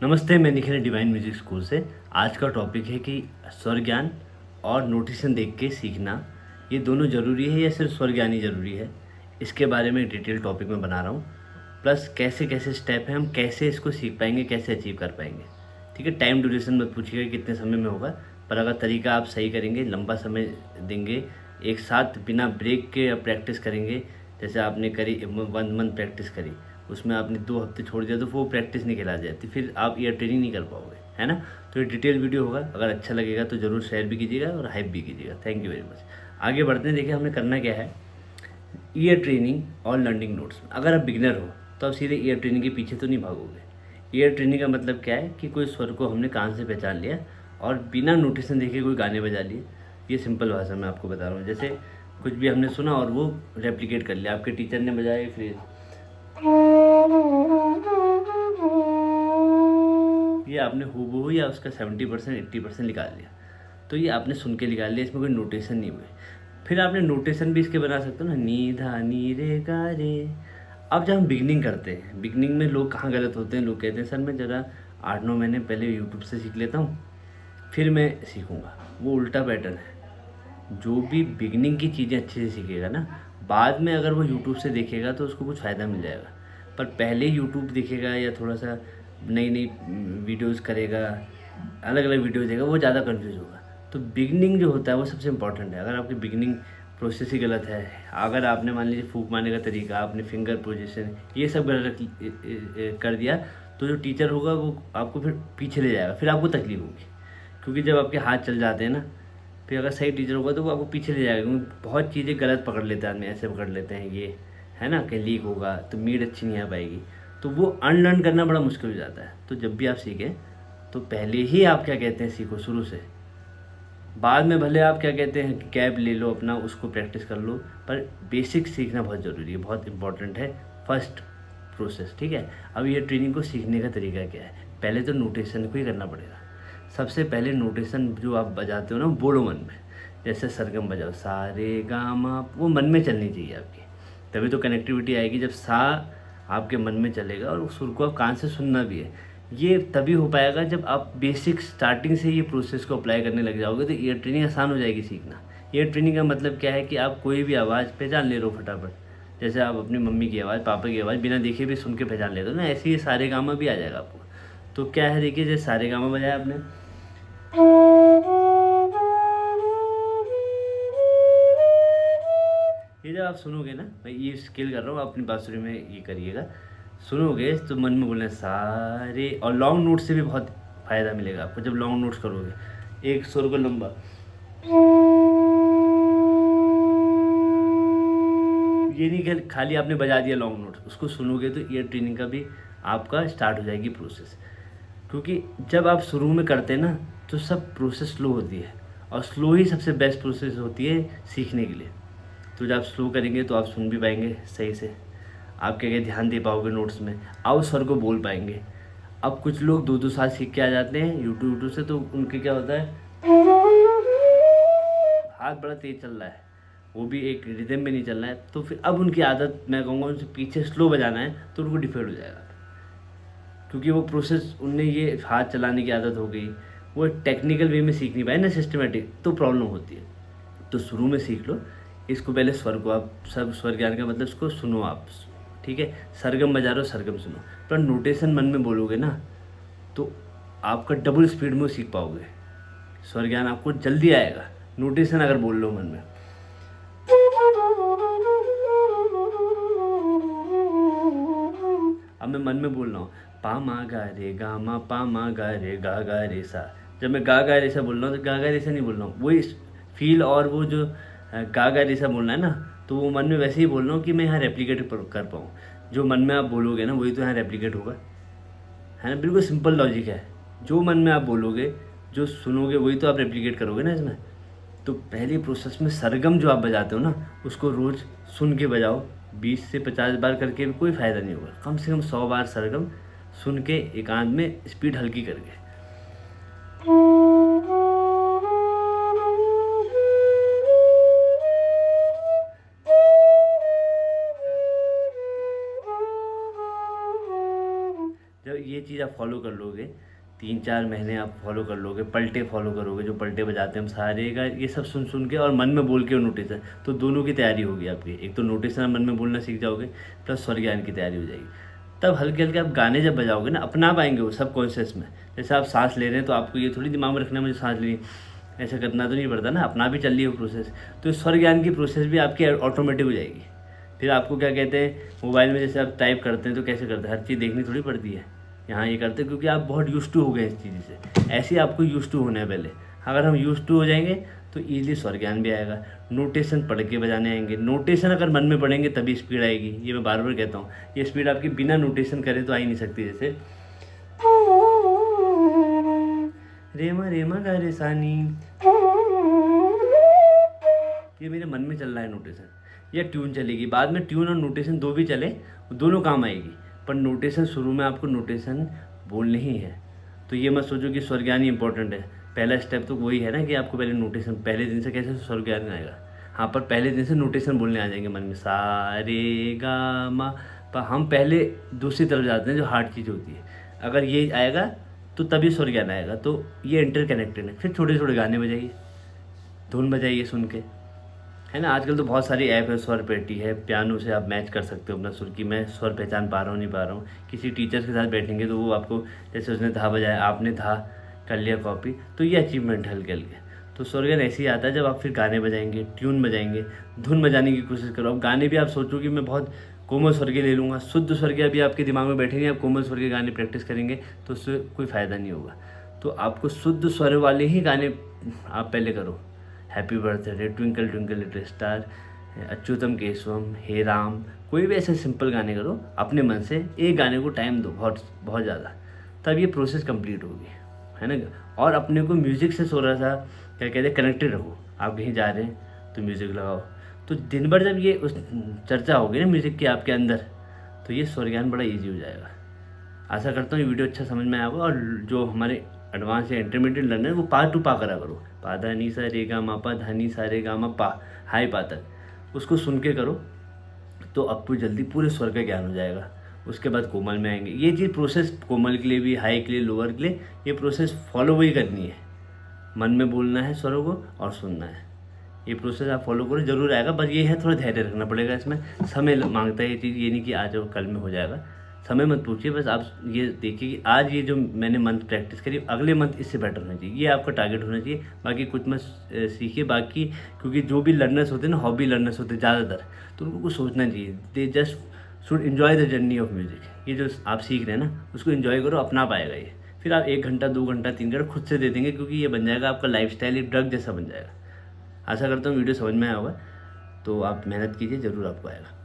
नमस्ते, मैं Nikhil divine music school से। आज का टॉपिक है कि स्वर ज्ञान और नोटेशन देख के सीखना, ये दोनों ज़रूरी है या सिर्फ स्वर ज्ञान ही ज़रूरी है। इसके बारे में डिटेल टॉपिक में बना रहा हूँ। प्लस कैसे कैसे स्टेप हैं, हम कैसे इसको सीख पाएंगे, कैसे अचीव कर पाएंगे। ठीक है, टाइम ड्यूरेशन मत पूछिएगा कितने समय में होगा, पर अगर तरीका आप सही करेंगे, लंबा समय देंगे, एक साथ बिना ब्रेक के प्रैक्टिस करेंगे। जैसे आपने करी 1 मंथ प्रैक्टिस करी, उसमें आपने 2 हफ्ते छोड़ दिया तो वो प्रैक्टिस नहीं कहला जाती, फिर आप ईयर ट्रेनिंग नहीं कर पाओगे, है ना। तो ये डिटेल वीडियो होगा, अगर अच्छा लगेगा तो ज़रूर शेयर भी कीजिएगा और हाइप भी कीजिएगा। Thank you very much. आगे बढ़ते हैं। देखिए हमें करना क्या है, ईयर ट्रेनिंग और लर्निंग नोट्स। अगर आप बिगनर हो तो आप सीधे ईयर ट्रेनिंग के पीछे तो नहीं भागोगे। ईयर ट्रेनिंग का मतलब क्या है कि कोई स्वर को हमने कान से पहचान लिया और बिना नोटेशन देखे कोई गाने बजा लिए। ये सिंपल भाषा में आपको बता रहा हूँ। जैसे कुछ भी हमने सुना और वो रेप्लिकेट कर लिया, आपके टीचर ने बजाया फिर ये आपने हूबहू या उसका 70% 80% निकाल लिया, तो ये आपने सुन के निकाल लिया, इसमें कोई नोटेशन नहीं हुए। फिर आपने नोटेशन भी इसके बना सकते हो ना, नी धा नी रे गा रे। अब जब हम बिगनिंग करते हैं, बिगनिंग में लोग कहाँ गलत होते हैं, लोग कहते हैं सर मैं ज़रा 8-9 महीने पहले यूट्यूब से सीख लेता हूँ फिर मैं सीखूँगा। वो उल्टा पैटर्न है। जो भी बिगनिंग की चीज़ें अच्छे से सीखेगा ना, बाद में अगर वो यूट्यूब से देखेगा तो उसको कुछ फ़ायदा मिल जाएगा। पर पहले यूट्यूब देखेगा या थोड़ा सा नई नई वीडियोज़ करेगा, अलग अलग वीडियो देखेगा, वो ज़्यादा कंफ्यूज होगा। तो बिगनिंग जो होता है वो सबसे इम्पॉर्टेंट है। अगर आपकी बिगनिंग प्रोसेस ही गलत है, अगर आपने मान लीजिए फूंक मारने का तरीका, आपने फिंगर पोजीशन ये सब गलत कर दिया, तो जो टीचर होगा वो आपको फिर पीछे ले जाएगा, फिर आपको तकलीफ होगी। क्योंकि जब आपके हाथ चल जाते हैं ना, फिर अगर सही टीचर होगा तो वो आपको पीछे ले जाएगा। क्योंकि बहुत चीज़ें गलत पकड़ लेते हैं आदमी, ऐसे पकड़ लेते हैं ये, है ना, कि लीक होगा तो मीड अच्छी नहीं आ पाएगी, तो वो अनलर्न करना बड़ा मुश्किल हो जाता है। तो जब भी आप सीखें तो पहले ही आप क्या कहते हैं सीखो शुरू से। बाद में भले आप क्या कहते हैं कैब ले लो अपना, उसको प्रैक्टिस कर लो, पर बेसिक सीखना बहुत ज़रूरी है, बहुत इंपॉर्टेंट है। फर्स्ट प्रोसेस, ठीक है। अब ये ट्रेनिंग को सीखने का तरीका क्या है, पहले तो नोटेशन को ही करना पड़ेगा। सबसे पहले नोटेशन जो आप बजाते हो ना, बोलो मन में। जैसे सरगम बजाओ, सा रे गा मा, वो मन में चलनी चाहिए आपकी, तभी तो कनेक्टिविटी आएगी। जब सा आपके मन में चलेगा और उस सुर को आप कान से सुनना भी है, ये तभी हो पाएगा जब आप बेसिक स्टार्टिंग से ये प्रोसेस को अप्लाई करने लग जाओगे, तो ईयर ट्रेनिंग आसान हो जाएगी सीखना। ईयर ट्रेनिंग का मतलब क्या है कि आप कोई भी आवाज़ पहचान ले रहे हो फटाफट। जैसे आप अपनी मम्मी की आवाज़, पापा की आवाज़ बिना देखे भी सुन के पहचान लेते हो ना, ऐसे ही सारे गामा भी आ जाएगा आपको। तो क्या है, देखिए जैसे सारे गामा बजाया आपने, ये जब आप सुनोगे ना, मैं ये स्किल कर रहा हूँ, अपनी बांसुरी में ये करिएगा। सुनोगे तो मन में बोलना सारे, और लॉन्ग नोट से भी बहुत फ़ायदा मिलेगा आपको। जब लॉन्ग नोट्स करोगे एक सुर को लंबा, ये नहीं कि खाली आपने बजा दिया लॉन्ग नोट, उसको सुनोगे तो ईयर ट्रेनिंग का भी आपका स्टार्ट हो जाएगी प्रोसेस। क्योंकि जब आप शुरू में करते हैं ना तो सब प्रोसेस स्लो होती है, और स्लो ही सबसे बेस्ट प्रोसेस होती है सीखने के लिए। तो जब आप स्लो करेंगे तो आप सुन भी पाएंगे सही से, आप क्या क्या ध्यान दे पाओगे नोट्स में, आप स्वर को बोल पाएंगे। अब कुछ लोग 2-2 साल सीख के आ जाते हैं यूट्यूब से, तो उनके क्या होता है, हाथ बड़ा तेज चल रहा है, वो भी एक रिदम में नहीं चल रहा है, तो फिर अब उनकी आदत, मैं कहूँगा उनसे पीछे स्लो बजाना है तो उनको डिफेक्ट हो जाएगा। क्योंकि वो प्रोसेस उनने ये हाथ चलाने की आदत हो गई, वो टेक्निकल वे में सीख नहीं पाए ना, सिस्टमेटिक, तो प्रॉब्लम होती है। तो शुरू में सीख लो इसको, पहले स्वर को आप, सब स्वर ज्ञान का मतलब इसको सुनो आप, ठीक है। सरगम बजा रहे हो, सरगम सुनो, पर नोटेशन मन में बोलोगे ना तो आपका डबल स्पीड में सीख पाओगे। स्वर ज्ञान आपको जल्दी आएगा, नोटेशन अगर बोल लो मन में। अब मैं मन में बोल रहा हूँ, पा मा गा रे गा मा, पा मा गा रे सा। जब मैं गा रे सा बोल रहा हूँ तो गा रे सा नहीं बोल रहा हूँ, वही फील और वो जो गा रे सा बोलना है ना, तो वो मन में वैसे ही बोल रहा हूँ कि मैं यहाँ रेप्लिकेट कर पाऊँ। जो मन में आप बोलोगे ना वही तो यहाँ रेप्लिकेट होगा, है ना। बिल्कुल सिंपल लॉजिक है। जो मन में आप बोलोगे, जो सुनोगे वही तो आप रेप्लिकेट करोगे ना इसमें। तो पहली प्रोसेस में सरगम जो आप बजाते हो ना, उसको रोज़ सुन के बजाओ। 20 से 50 बार करके भी कोई फ़ायदा नहीं होगा, कम से कम 100 बार सरगम सुन के एकांत में स्पीड हल्की करके। जब ये ये चीज़ आप फॉलो कर लोगे, 3-4 महीने आप फॉलो कर लोगे, पलटे फॉलो करोगे, जो पलटे बजाते हैं हम सारे का, ये सब सुन सुन के और मन में बोल के नोटेशन, तो दोनों की तैयारी होगी आपकी। एक तो नोटेशन मन में बोलना सीख जाओगे, प्लस स्वर ज्ञान की तैयारी हो जाएगी। तब हल्के हल्के आप गाने जब बजाओगे ना, अपना पाएंगे वो सब कॉन्शियस में। जैसे आप सांस ले रहे हैं तो आपको ये थोड़ी दिमाग में रखना है मुझे सांस लेनी, ऐसा करना तो नहीं पड़ता ना, अपना भी चल रही है वो प्रोसेस। तो स्वर ज्ञान की प्रोसेस भी आपकी ऑटोमेटिक हो जाएगी। फिर आपको क्या कहते हैं, मोबाइल में जैसे आप टाइप करते हैं तो कैसे करते हैं, हर चीज़ देखनी थोड़ी पड़ती है। यहाँ ये करते हैं क्योंकि आप बहुत यूज टू हो गए इस चीज़ से। ऐसे ही आपको यूज टू होना है पहले। अगर हम यूज टू हो जाएंगे तो ईजिली स्वर ज्ञान भी आएगा। नोटेशन पढ़ के बजाने आएंगे। नोटेशन अगर मन में पढ़ेंगे तभी स्पीड आएगी। ये मैं बार बार कहता हूँ, ये स्पीड आपकी बिना नोटेशन करे तो आ ही नहीं सकती। जैसे रेमा रेमा गा रे सानी, ये मेरे मन में चल रहा है नोटेशन, या ट्यून चलेगी। बाद में ट्यून और नोटेशन दो भी चले, दोनों काम आएगी, पर नोटेशन शुरू में आपको नोटेशन बोलने ही है। तो ये मत सोचो कि स्वर ज्ञान ही इंपॉर्टेंट है। पहला स्टेप तो वही है ना कि आपको पहले नोटेशन, पहले दिन से कैसे स्वर ज्ञान आएगा। हाँ, पर पहले दिन से नोटेशन बोलने आ जाएंगे मन में, सा रे गा मा। पर हम पहले दूसरी तरफ जाते हैं जो हार्ड चीज़ होती है। अगर ये आएगा तो तभी स्वर ज्ञान आएगा। तो ये इंटरकनेक्टेड है। फिर छोटे छोटे गाने बजाइए, धुन बजाइए सुन के, है ना। आजकल तो बहुत सारी ऐप है, स्वर पेटी है, पियानो से आप मैच कर सकते हो अपना सुर की। मैं स्वर पहचान पा रहा हूँ नहीं पा रहा हूँ, किसी टीचर के साथ बैठेंगे तो वो आपको, जैसे उसने धा बजाया, आपने धा कर लिया कॉपी, तो ये अचीवमेंट है हल्के हल्के। तो स्वर ज्ञान ऐसे ही आता है जब आप फिर गाने बजाएंगे, ट्यून बजाएंगे, धुन बजाने की कोशिश करो। अब गाने भी आप सोचो कि मैं बहुत कोमल स्वर के ले लूँगा, शुद्ध स्वर के अभी आपके दिमाग में बैठे नहीं, आप कोमल स्वर के गाने प्रैक्टिस करेंगे तो उससे कोई फ़ायदा नहीं होगा। तो आपको शुद्ध स्वर वाले ही गाने आप पहले करो। Happy birthday, twinkle twinkle little star, Achyutam Keshavam, हे राम, कोई भी ऐसे सिंपल गाने करो अपने मन से। एक गाने को टाइम दो बहुत बहुत ज़्यादा, तब ये प्रोसेस कंप्लीट होगी, है ना। और अपने को म्यूज़िक से थोड़ा सा क्या कहते हैं कनेक्टेड रखो। आप कहीं जा रहे हैं तो म्यूज़िक लगाओ, तो दिन भर जब ये उस चर्चा होगी ना म्यूज़िक की आपके अंदर, तो ये स्वर ज्ञान बड़ा ईजी हो जाएगा। आशा करता हूँ ये वीडियो अच्छा समझ में आया होगा। और जो हमारे एडवांस या इंटरमीडिएट लर्नर, वो पा टू पा करा करो, पा धा नी सा रे गा मा पा, धा नी सा रे गा मा पा, हाई पा तक उसको सुन के करो, तो आपको जल्दी पूरे स्वर का ज्ञान हो जाएगा। उसके बाद कोमल में आएंगे। ये चीज़ प्रोसेस कोमल के लिए भी, हाई के लिए, लोअर के लिए, ये प्रोसेस फॉलो वही करनी है। मन में बोलना है स्वरों को और सुनना है। ये प्रोसेस आप फॉलो करो, जरूर आएगा। बस ये है थोड़ा धैर्य रखना पड़ेगा, इसमें समय मांगता है ये चीज़। ये नहीं कि आज और कल में हो जाएगा, समय मत पूछिए। बस आप ये देखिए कि आज ये जो मैंने मंथ प्रैक्टिस करी, अगले मंथ इससे बेटर होना चाहिए, ये आपका टारगेट होना चाहिए। बाकी कुछ मत सीखिए बाकी, क्योंकि जो भी लर्नर्स होते हैं ना, हॉबी लर्नर्स होते हैं ज़्यादातर, तो उनको कुछ सोचना चाहिए। They just should enjoy the journey of music. ये जो आप सीख रहे हैं ना, उसको इन्जॉय करो, अपना पाएगा ये। फिर आप 1 घंटा 2 घंटा 3 घंटा खुद से दे देंगे, क्योंकि ये बन जाएगा आपका लाइफस्टाइल, एक ड्रग जैसा बन जाएगा। आशा करता हूँ वीडियो समझ में आया होगा, तो आप मेहनत कीजिए, ज़रूर आपको आएगा।